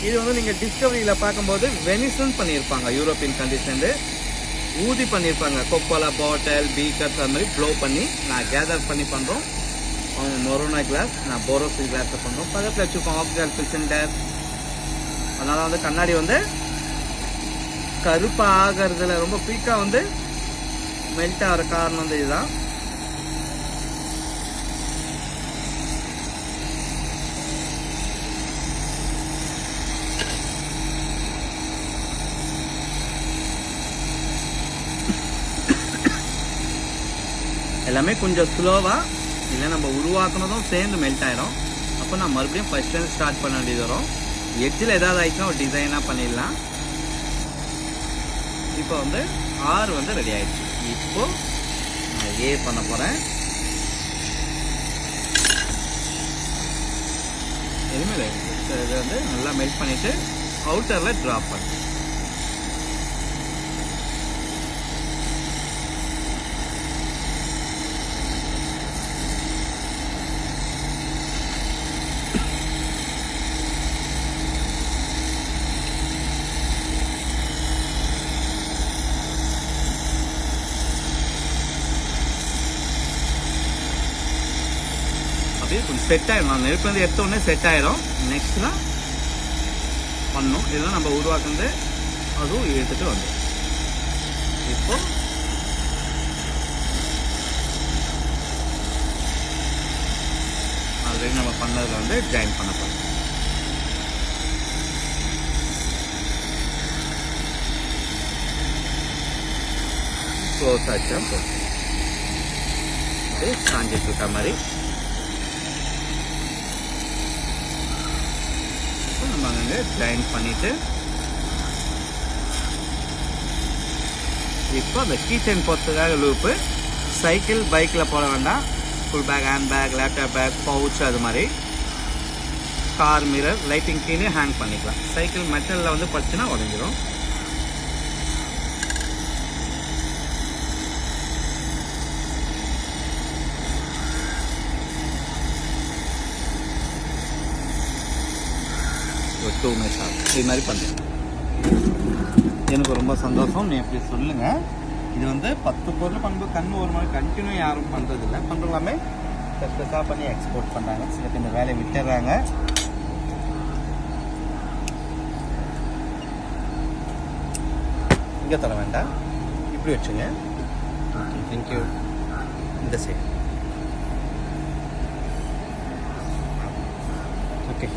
இது வந்து நீங்கள் டிஸ்கவரியில் பார்க்கும்போது வெனிசன் பண்ணியிருப்பாங்க. யூரோப்பியன் கண்டிஷன்லேருந்து ஊதி பண்ணியிருப்பாங்க. கொக்கோலா பாட்டில் பீக்கர்ஸ் அது மாதிரி ப்ளோ பண்ணி நான் கேதர் பண்ணி பண்ணுறோம். அவங்க மொரோனா கிளாஸ், நான் போரோசில் கிளாஸில் பண்ணுறோம். பக்கத்தில் வச்சுருக்கோம் ஆக்சிஜன் ஃபில்டர். அதனால் வந்து கண்ணாடி வந்து கருப்பாக ஆகிறதுல ரொம்ப குயிக்காக வந்து மெல்ட் ஆகிற காரணம் வந்து இதுதான். எல்லாமே கொஞ்சம் ஸ்லோவாக இல்லை நம்ம உருவாக்குனதும் சேர்ந்து மெல்ட் ஆகிடும். அப்போ நான் மறுபடியும் ஃபஸ்ட்லேருந்து ஸ்டார்ட் பண்ண வேண்டியது வரும். எட்ஜில் ஏதாவது ஆயிடுச்சுன்னா ஒரு டிசைனாக பண்ணிடலாம். இப்போ வந்து ஆர் வந்து ரெடி ஆயிடுச்சு. இப்போ நான் ஏ பண்ண போகிறேன். இனிமேல் இது வந்து நல்லா மெல்ட் பண்ணிவிட்டு அவுட்டரில் ட்ராப் பண்ணு. கொஞ்சம் செட் ஆயிடும். நான் நெருப்பு வந்து எடுத்த உடனே செட் ஆயிடும். நெக்ஸ்ட் தான் பண்ணணும். இதெல்லாம் நம்ம உருவாக்குறது அதுவும் எடுத்துட்டு வந்து இப்போ ஆல்ரெடி நம்ம பண்ணதில் வந்து ஜாயின் பண்ண போகிறோம். க்ளோஸ் ஆச்சா போட்டு சாஞ்சிட்டு இருக்க மாதிரி நம்ம அங்கே ஜாயின் பண்ணிட்டு இப்போ அந்த கீச்சன் போகிறதுக்காக லூப்பு. சைக்கிள் பைக்கில் போட வேண்டாம். Full bag, hand bag, laptop bag, pouch அது மாதிரி கார் மிரர் லைட்டிங் கீழே ஹேங் பண்ணிக்கலாம். சைக்கிள் மெட்டலில் வந்து பச்சுன்னா உடஞ்சிரும். ஒரு 2 மினிட்ஸ் ஆகும். இது மாதிரி பண்ணுறேன். எனக்கு ரொம்ப சந்தோஷம். நீ எப்படி சொல்லுங்கள். இது வந்து 10 பொருள் பண்ணும்போது கண்ணு ஒரு மாதிரி கண்டினியூ யாரும் பண்ணுறதில்லை. பண்ணுறலாமே ஸ்பெஷலாக பண்ணி எக்ஸ்போர்ட் பண்ணுறாங்க. சில பேர் இந்த வேலையை விட்டுறாங்க. இங்கே தர வேண்டாம், இப்படி வச்சுங்க. Okay, thank you. இந்த சைடு ஓகே.